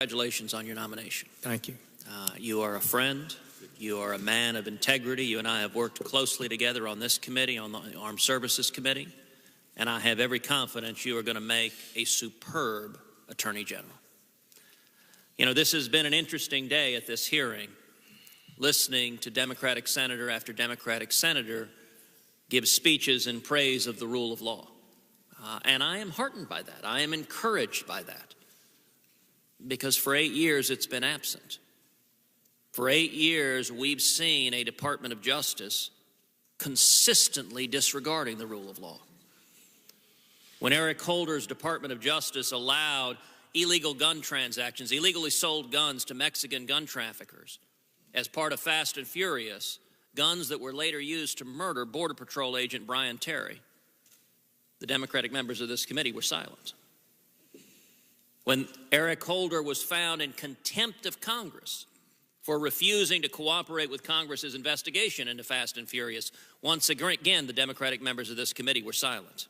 Congratulations on your nomination. Thank you. You are a friend. You are a man of integrity. You and I have worked closely together on this committee, on the Armed Services Committee, and I have every confidence you are going to make a superb Attorney General. You know, this has been an interesting day at this hearing, listening to Democratic senator after Democratic senator give speeches in praise of the rule of law. And I am heartened by that. I am encouraged by that. Because for 8 years it's been absent. For 8 years we've seen a Department of Justice consistently disregarding the rule of law. When Eric Holder's Department of Justice allowed illegal gun transactions, illegally sold guns to Mexican gun traffickers as part of Fast and Furious, guns that were later used to murder Border Patrol agent Brian Terry, the Democratic members of this committee were silent. When Eric Holder was found in contempt of Congress for refusing to cooperate with Congress's investigation into Fast and Furious, once again, the Democratic members of this committee were silent.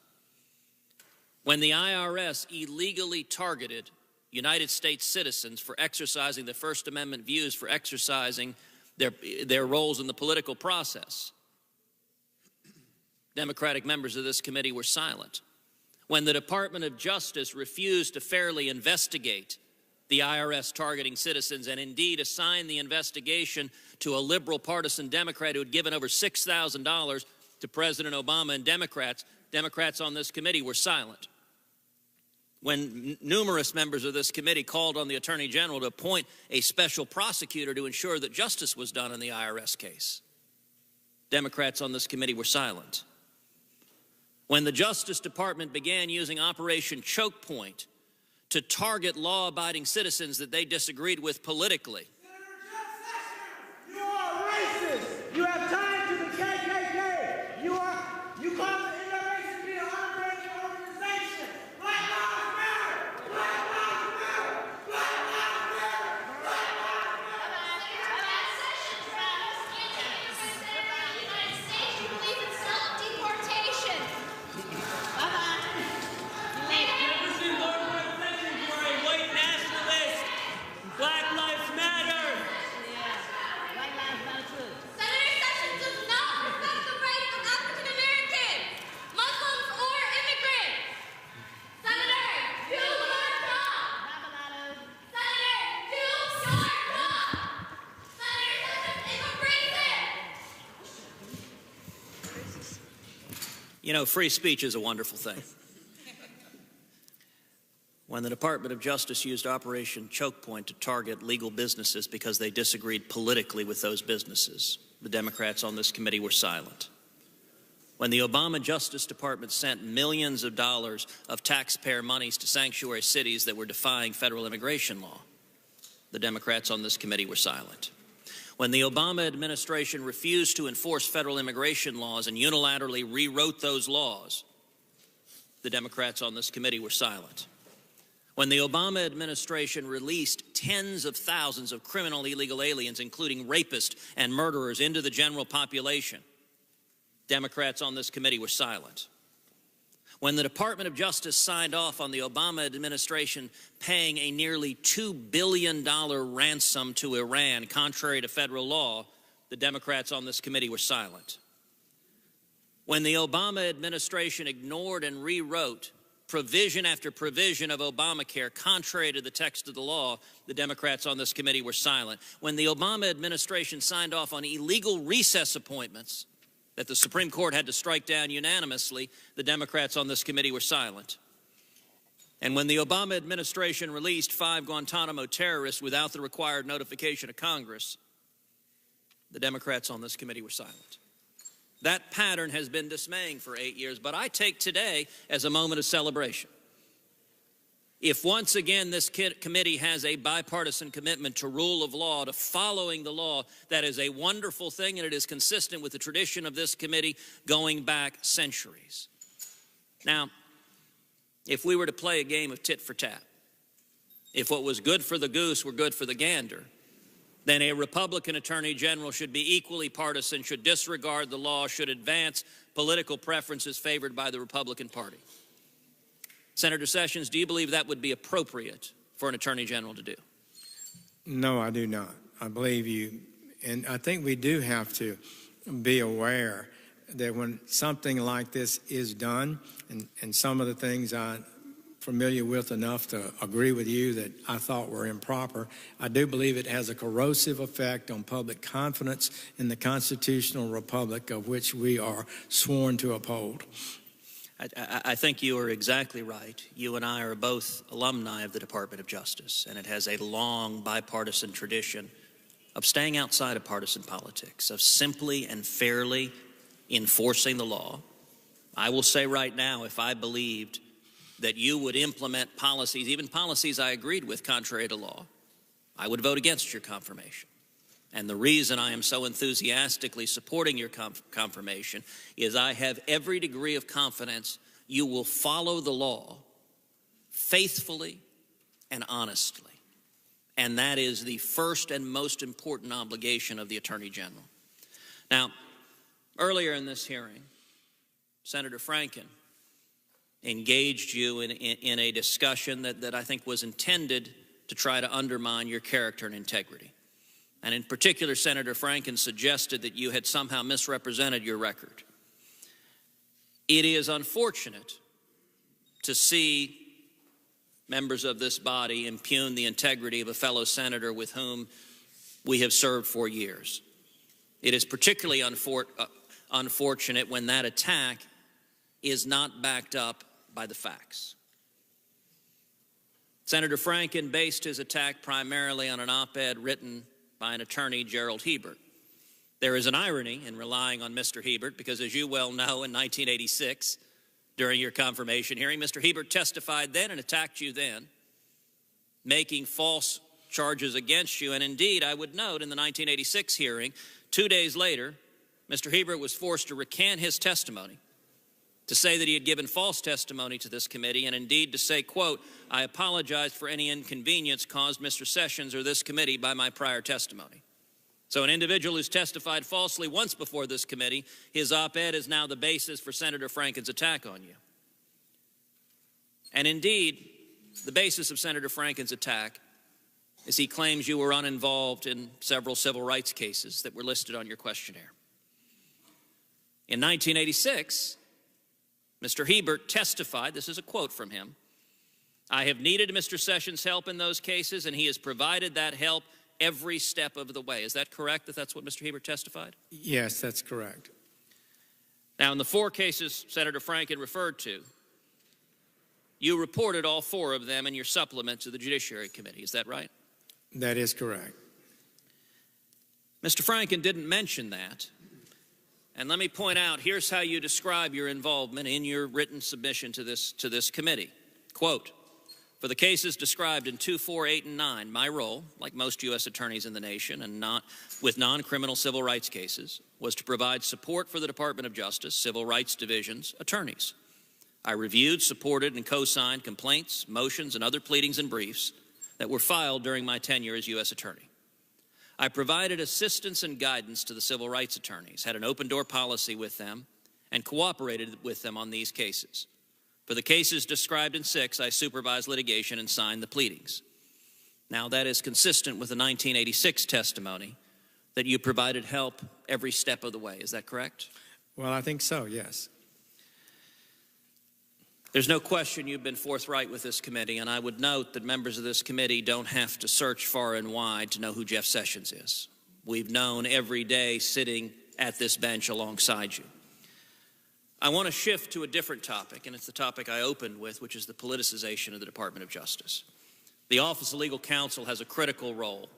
When the IRS illegally targeted United States citizens for exercising the First Amendment views, for exercising their roles in the political process, Democratic members of this committee were silent. When the Department of Justice refused to fairly investigate the IRS targeting citizens and indeed assign the investigation to a liberal partisan Democrat who had given over $6,000 to President Obama and Democrats on this committee were silent. When numerous members of this committee called on the Attorney General to appoint a special prosecutor to ensure that justice was done in the IRS case, Democrats on this committee were silent. When the Justice Department began using Operation Choke Point to target law-abiding citizens that they disagreed with politically. Senator Jeff Sessions, you are racist. You have ties to the KKK. You call the NRA to be an operating organization. Black Lives Matter. Black Lives Matter. Black Lives Matter. Black Lives Matter. Senator Sessions, anti-immigrant in the United States. You believe in self-deportation. Black Lives Matter! Black Lives Matter too. Senator Sessions does not respect the rights of African Americans, Muslims, or immigrants. Senator, do your job. Senator, do your job. Senator Sessions is a racist. You know, free speech is a wonderful thing. When the Department of Justice used Operation Choke Point to target legal businesses because they disagreed politically with those businesses, the Democrats on this committee were silent. When the Obama Justice Department sent millions of dollars of taxpayer monies to sanctuary cities that were defying federal immigration law, the Democrats on this committee were silent. When the Obama administration refused to enforce federal immigration laws and unilaterally rewrote those laws, the Democrats on this committee were silent. When the Obama administration released tens of thousands of criminal illegal aliens, including rapists and murderers, into the general population, Democrats on this committee were silent. When the Department of Justice signed off on the Obama administration paying a nearly $2 billion ransom to Iran, contrary to federal law, the Democrats on this committee were silent. When the Obama administration ignored and rewrote provision after provision of Obamacare, contrary to the text of the law, the Democrats on this committee were silent. When the Obama administration signed off on illegal recess appointments that the Supreme Court had to strike down unanimously, the Democrats on this committee were silent. And when the Obama administration released 5 Guantanamo terrorists without the required notification of Congress, the Democrats on this committee were silent. That pattern has been dismaying for 8 years, but I take today as a moment of celebration. If once again this committee has a bipartisan commitment to rule of law, to following the law, that is a wonderful thing, and it is consistent with the tradition of this committee going back centuries. Now, if we were to play a game of tit for tat, if what was good for the goose were good for the gander, then a Republican Attorney General should be equally partisan, should disregard the law, should advance political preferences favored by the Republican Party. Senator Sessions, do you believe that would be appropriate for an Attorney General to do? No, I do not. I believe you. And I think we do have to be aware that when something like this is done, and some of the things I'm familiar with enough to agree with you that I thought were improper, I do believe it has a corrosive effect on public confidence in the constitutional republic of which we are sworn to uphold. I think you are exactly right. You and I are both alumni of the Department of Justice, and it has a long bipartisan tradition of staying outside of partisan politics, of simply and fairly enforcing the law. I will say right now, if I believed that you would implement policies, even policies I agreed with contrary to law, I would vote against your confirmation. And the reason I am so enthusiastically supporting your confirmation is I have every degree of confidence you will follow the law faithfully and honestly. And that is the first and most important obligation of the Attorney General. Now, earlier in this hearing, Senator Franken engaged you in a discussion that I think was intended to try to undermine your character and integrity. And in particular, Senator Franken suggested that you had somehow misrepresented your record. It is unfortunate to see members of this body impugn the integrity of a fellow senator with whom we have served for years. It is particularly unfortunate when that attack is not backed up by the facts. Senator Franken based his attack primarily on an op-ed written by an attorney, Gerald Hebert. There is an irony in relying on Mr. Hebert because, as you well know, in 1986, during your confirmation hearing, Mr. Hebert testified then and attacked you then, making false charges against you. And indeed, I would note in the 1986 hearing, 2 days later, Mr. Hebert was forced to recant his testimony, to say that he had given false testimony to this committee, and indeed to say, quote, "I apologize for any inconvenience caused Mr. Sessions or this committee by my prior testimony." So an individual who's testified falsely once before this committee, his op-ed is now the basis for Senator Franken's attack on you. And indeed, the basis of Senator Franken's attack is he claims you were uninvolved in several civil rights cases that were listed on your questionnaire. In 1986, Mr. Hebert testified, this is a quote from him, "I have needed Mr. Sessions' help in those cases, and he has provided that help every step of the way." Is that correct, that that's what Mr. Hebert testified? Yes, that's correct. Now, in the 4 cases Senator Franken referred to, you reported all 4 of them in your supplement to the Judiciary Committee. Is that right? That is correct. Mr. Franken didn't mention that. And let me point out, here's how you describe your involvement in your written submission to this committee. Quote, "For the cases described in 2, 4, 8, and 9, my role, like most U.S. attorneys in the nation and not with non-criminal civil rights cases, was to provide support for the Department of Justice, Civil Rights Division's attorneys. I reviewed, supported, and co-signed complaints, motions, and other pleadings and briefs that were filed during my tenure as U.S. attorney. I provided assistance and guidance to the civil rights attorneys, had an open-door policy with them, and cooperated with them on these cases. For the cases described in 6, I supervised litigation and signed the pleadings." Now, that is consistent with the 1986 testimony that you provided help every step of the way. Is that correct? Well, I think so, yes. There's no question you've been forthright with this committee, and I would note that members of this committee don't have to search far and wide to know who Jeff Sessions is. We've known every day sitting at this bench alongside you. I want to shift to a different topic, and it's the topic I opened with, which is the politicization of the Department of Justice. The Office of Legal Counsel has a critical role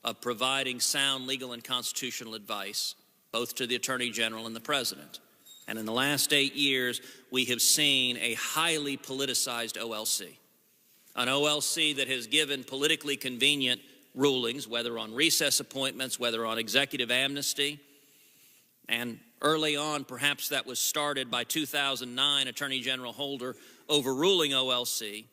of providing sound legal and constitutional advice, both to the Attorney General and the President. And in the last 8 years, we have seen a highly politicized OLC, an OLC that has given politically convenient rulings, whether on recess appointments, whether on executive amnesty. And early on, perhaps that was started by 2009 Attorney General Holder overruling OLC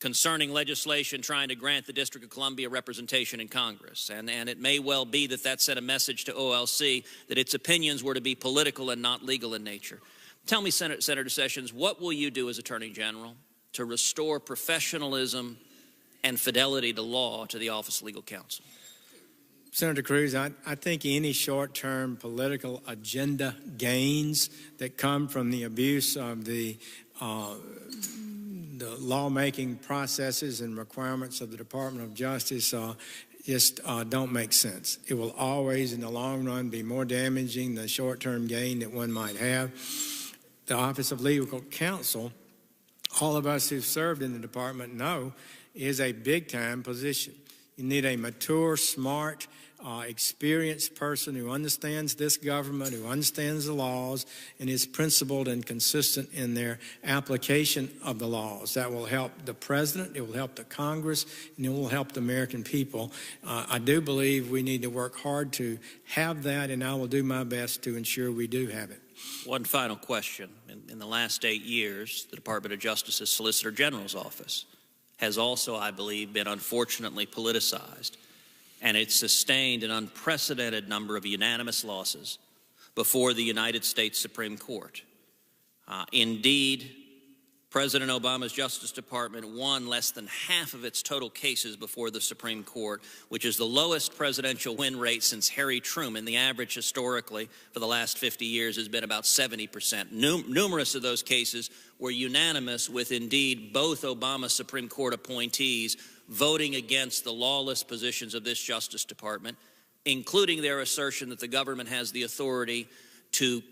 concerning legislation trying to grant the District of Columbia representation in Congress. And it may well be that that sent a message to OLC that its opinions were to be political and not legal in nature. Tell me, Senator Sessions, what will you do as Attorney General to restore professionalism and fidelity to law to the Office of Legal Counsel? Senator Cruz, I think any short-term political agenda gains that come from the abuse of the lawmaking processes and requirements of the Department of Justice just don't make sense. It will always, in the long run, be more damaging than the short-term gain that one might have. The Office of Legal Counsel, all of us who've served in the department know, is a big-time position. You need a mature, smart, experienced person who understands this government, who understands the laws, and is principled and consistent in their application of the laws. That will help the president, it will help the Congress, and it will help the American people. I do believe we need to work hard to have that, and I will do my best to ensure we do have it. One final question. In the last 8 years, the Department of Justice's Solicitor General's office has also, I believe, been unfortunately politicized, and it's sustained an unprecedented number of unanimous losses before the United States Supreme Court. Indeed, President Obama's Justice Department won less than half of its total cases before the Supreme Court, which is the lowest presidential win rate since Harry Truman. The average historically for the last 50 years has been about 70%. Numerous of those cases were unanimous, with indeed both Obama Supreme Court appointees voting against the lawless positions of this Justice Department, including their assertion that the government has the authority to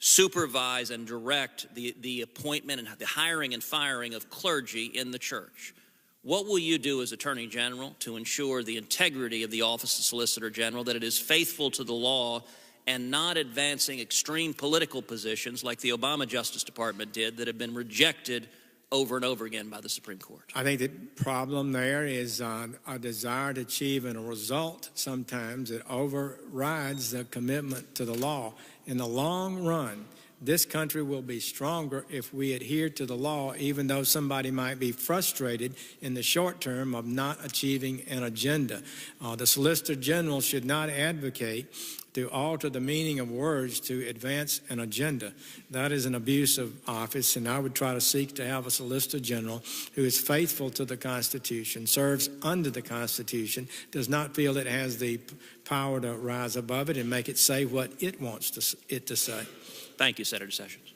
supervise and direct the appointment and the hiring and firing of clergy in the church. What will you do as Attorney General to ensure the integrity of the Office of Solicitor General, that it is faithful to the law and not advancing extreme political positions like the Obama Justice Department did that have been rejected over and over again by the Supreme Court? I think the problem there is a desire to achieve a result sometimes that overrides the commitment to the law. In the long run, this country will be stronger if we adhere to the law, even though somebody might be frustrated in the short term of not achieving an agenda. The Solicitor General should not advocate to alter the meaning of words to advance an agenda. That is an abuse of office, and I would try to seek to have a Solicitor General who is faithful to the Constitution, serves under the Constitution, does not feel it has the power to rise above it and make it say what it wants it to say. Thank you, Senator Sessions.